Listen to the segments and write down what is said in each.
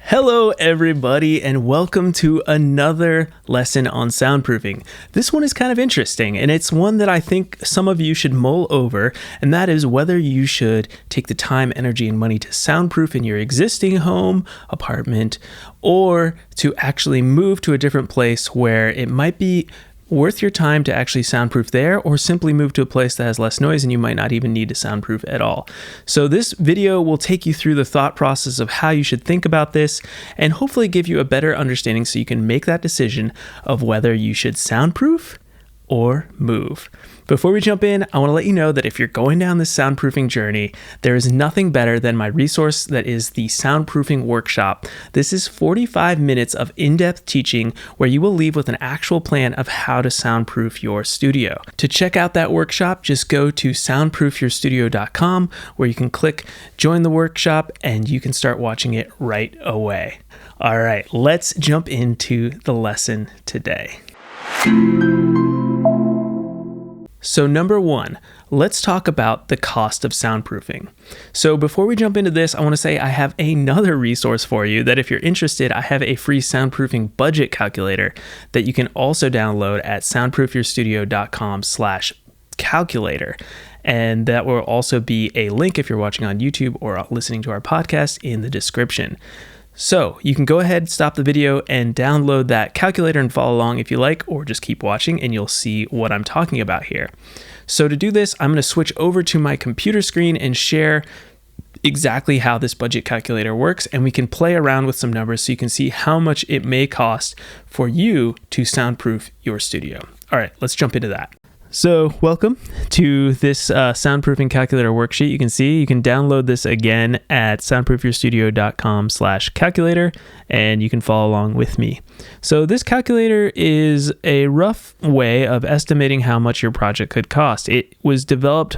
Hello everybody and welcome to another lesson on soundproofing. This one is kind of interesting and it's one that I think some of you should mull over, and that is whether you should take the time, energy, and money to soundproof in your existing home, apartment, or to actually move to a different place where it might be worth your time to actually soundproof there, or simply move to a place that has less noise and you might not even need to soundproof at all. So this video will take you through the thought process of how you should think about this and hopefully give you a better understanding so you can make that decision of whether you should soundproof or move. Before we jump in, I want to let you know that if you're going down this soundproofing journey, there is nothing better than my resource that is the Soundproofing Workshop. This is 45 minutes of in-depth teaching where you will leave with an actual plan of how to soundproof your studio. To check out that workshop, just go to soundproofyourstudio.com where you can click join the workshop and you can start watching it right away. All right, let's jump into the lesson today. So number one, let's talk about the cost of soundproofing. So before we jump into this, I want to say I have another resource for you that if you're interested, I have a free soundproofing budget calculator that you can also download at soundproofyourstudio.com/calculator. And that will also be a link if you're watching on YouTube or listening to our podcast in the description. So you can go ahead, stop the video, and download that calculator and follow along if you like, or just keep watching and you'll see what I'm talking about here. So to do this, I'm going to switch over to my computer screen and share exactly how this budget calculator works, and we can play around with some numbers so you can see how much it may cost for you to soundproof your studio. All right, let's jump into that. So welcome to this soundproofing calculator worksheet. You can see you can download this again at soundproofyourstudio.com/calculator, and you can follow along with me. So this calculator is a rough way of estimating how much your project could cost. It was developed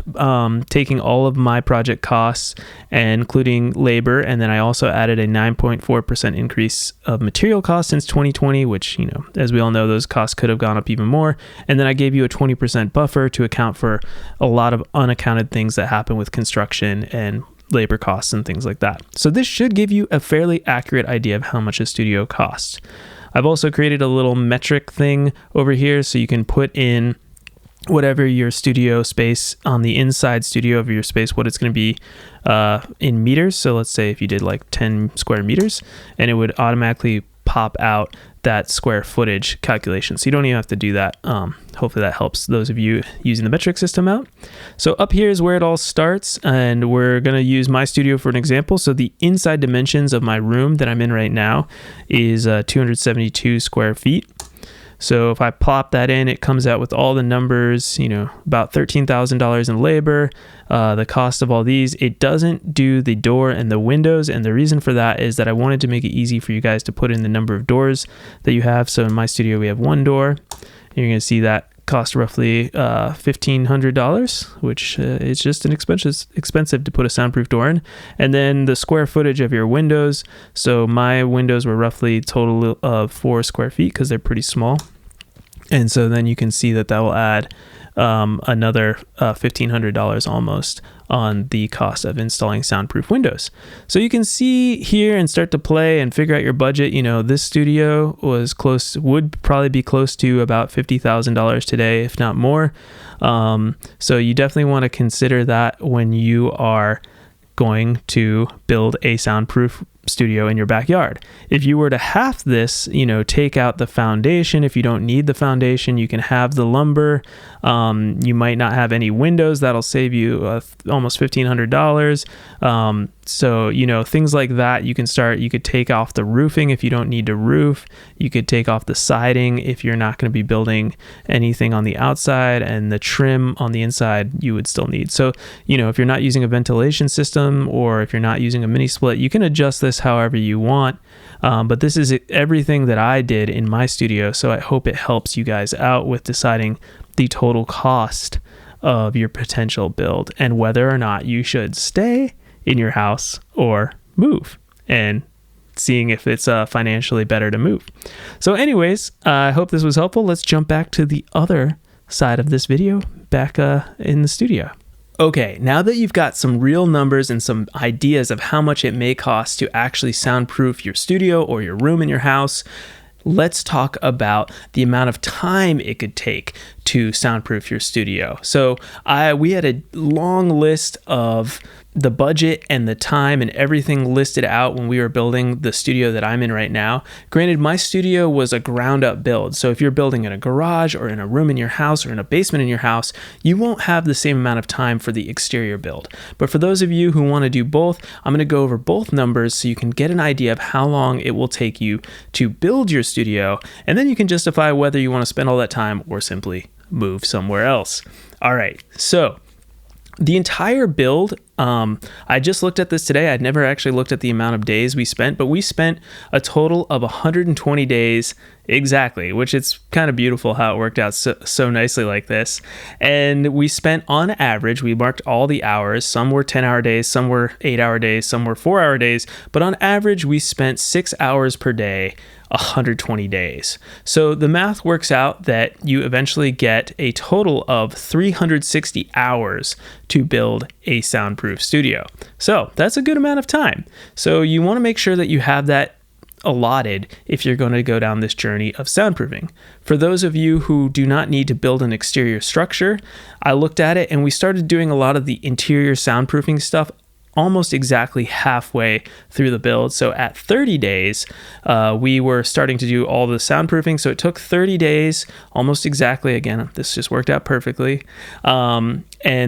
taking all of my project costs and including labor, and then I also added a 9.4% increase of material costs since 2020, which, as we all know, those costs could have gone up even more. And then I gave you a 20% buffer to account for a lot of unaccounted things that happen with construction and labor costs and things like that. So this should give you a fairly accurate idea of how much a studio costs. I've also created a little metric thing over here so you can put in whatever your studio space on the inside studio of your space, what it's going to be in meters. So let's say if you did like 10 square meters, and it would automatically pop out that square footage calculation. So you don't even have to do that. Hopefully that helps those of you using the metric system out. So up here is where it all starts, and we're going to use my studio for an example. So the inside dimensions of my room that I'm in right now is 272 square feet. So if I plop that in, it comes out with all the numbers, about $13,000 in labor, the cost of all these. It doesn't do the door and the windows, and the reason for that is that I wanted to make it easy for you guys to put in the number of doors that you have. So in my studio, we have one door. You're going to see that cost roughly $1,500, which is just expensive to put a soundproof door in. And then the square footage of your windows. So my windows were roughly total of 4 square feet because they're pretty small. And so then you can see that will add another $1,500 almost on the cost of installing soundproof windows. So you can see here and start to play and figure out your budget. This studio would probably be close to about $50,000 today, if not more. So you definitely want to consider that when you are going to build a soundproof studio in your backyard. If you were to half this, take out the foundation. If you don't need the foundation, you can have the lumber. You might not have any windows. That'll save you almost $1,500. So, things like that, you could take off the roofing if you don't need to roof. You could take off the siding if you're not going to be building anything on the outside, and the trim on the inside you would still need. So, if you're not using a ventilation system or if you're not using a mini split, you can adjust this however you want. But this is everything that I did in my studio. So I hope it helps you guys out with deciding the total cost of your potential build and whether or not you should stay in your house or move, and seeing if it's financially better to move. So anyways, I hope this was helpful. Let's jump back to the other side of this video back in the studio. Okay, now that you've got some real numbers and some ideas of how much it may cost to actually soundproof your studio or your room in your house, let's talk about the amount of time it could take to soundproof your studio. So we had a long list of the budget and the time and everything listed out when we were building the studio that I'm in right now. Granted, my studio was a ground up build. So if you're building in a garage or in a room in your house or in a basement in your house, you won't have the same amount of time for the exterior build. But for those of you who want to do both, I'm going to go over both numbers so you can get an idea of how long it will take you to build your studio. And then you can justify whether you want to spend all that time or simply move somewhere else. All right, so the entire build, I just looked at this today. I'd never actually looked at the amount of days we spent, but we spent a total of 120 days exactly, which it's kind of beautiful how it worked out so nicely like this. And we spent on average, we marked all the hours. Some were 10-hour days, some were 8-hour days, some were 4-hour days, but on average, we spent 6 hours per day, 120 days. So the math works out that you eventually get a total of 360 hours to build a soundproof studio. So that's a good amount of time. So you want to make sure that you have that allotted if you're going to go down this journey of soundproofing. For those of you who do not need to build an exterior structure, I looked at it and we started doing a lot of the interior soundproofing stuff almost exactly halfway through the build. So at 30 days, we were starting to do all the soundproofing. So it took 30 days, almost exactly. Again, this just worked out perfectly. And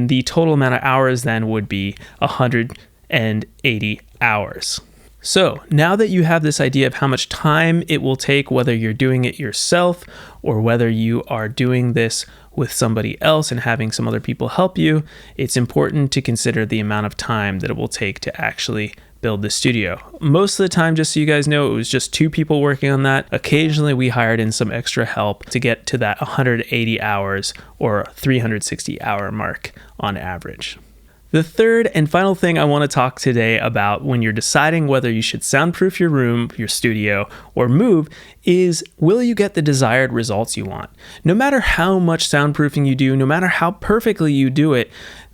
the total amount of hours then would be 180 hours. So now that you have this idea of how much time it will take, whether you're doing it yourself or whether you are doing this with somebody else and having some other people help you, it's important to consider the amount of time that it will take to actually build the studio. Most of the time, just so you guys know, it was just 2 people working on that. Occasionally, we hired in some extra help to get to that 180 hours or 360 hour mark on average. The third and final thing I want to talk today about when you're deciding whether you should soundproof your room, your studio, or move is, will you get the desired results you want? No matter how much soundproofing you do, no matter how perfectly you do it,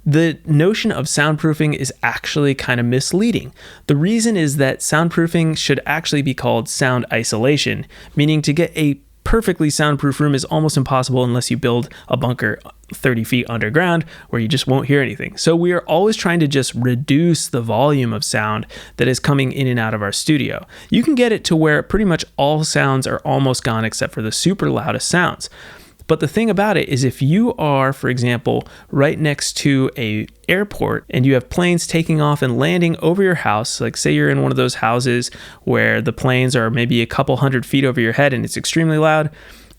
the notion of soundproofing is actually kind of misleading. The reason is that soundproofing should actually be called sound isolation, meaning to get a perfectly soundproof room is almost impossible unless you build a bunker 30 feet underground where you just won't hear anything. So we are always trying to just reduce the volume of sound that is coming in and out of our studio. You can get it to where pretty much all sounds are almost gone except for the super loudest sounds. But the thing about it is if you are, for example, right next to a airport and you have planes taking off and landing over your house, like say you're in one of those houses where the planes are maybe a couple 100 feet over your head and it's extremely loud,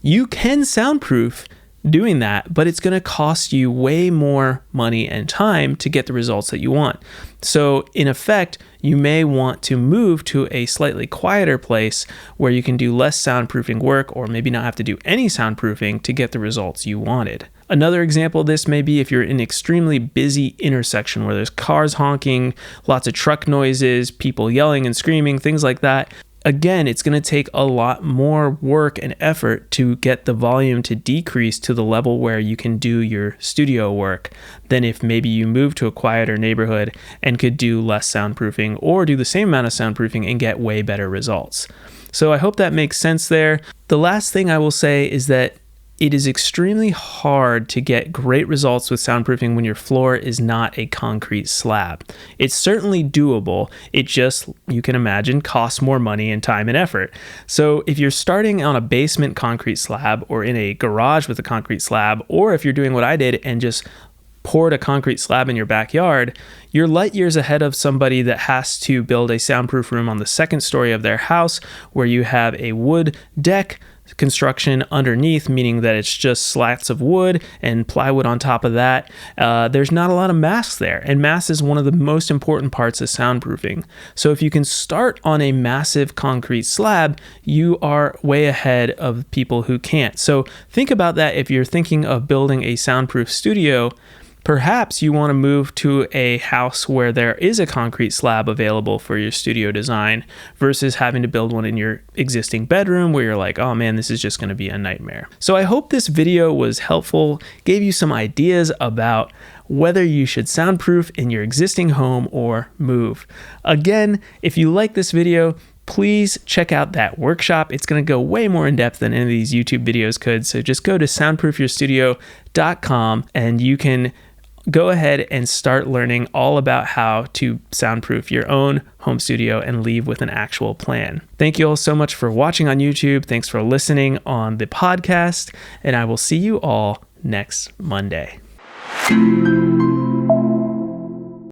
you can soundproof doing that, but it's going to cost you way more money and time to get the results that you want. So in effect, you may want to move to a slightly quieter place where you can do less soundproofing work or maybe not have to do any soundproofing to get the results you wanted. Another example of this may be if you're in an extremely busy intersection where there's cars honking, lots of truck noises, people yelling and screaming, things like that. Again, it's going to take a lot more work and effort to get the volume to decrease to the level where you can do your studio work than if maybe you move to a quieter neighborhood and could do less soundproofing or do the same amount of soundproofing and get way better results. So I hope that makes sense there. The last thing I will say is that it is extremely hard to get great results with soundproofing when your floor is not a concrete slab. It's certainly doable. It just, you can imagine, costs more money and time and effort. So if you're starting on a basement concrete slab or in a garage with a concrete slab, or if you're doing what I did and just poured a concrete slab in your backyard, you're light years ahead of somebody that has to build a soundproof room on the second story of their house where you have a wood deck construction underneath, meaning that it's just slats of wood and plywood on top of that. There's not a lot of mass there, and mass is one of the most important parts of soundproofing. So if you can start on a massive concrete slab, you are way ahead of people who can't. So think about that if you're thinking of building a soundproof studio. Perhaps you want to move to a house where there is a concrete slab available for your studio design versus having to build one in your existing bedroom where you're like, oh man, this is just going to be a nightmare. So I hope this video was helpful, gave you some ideas about whether you should soundproof in your existing home or move. Again, if you like this video, please check out that workshop. It's going to go way more in depth than any of these YouTube videos could. So just go to soundproofyourstudio.com and you can go ahead and start learning all about how to soundproof your own home studio and leave with an actual plan. Thank you all so much for watching on YouTube. Thanks for listening on the podcast, and I will see you all next Monday.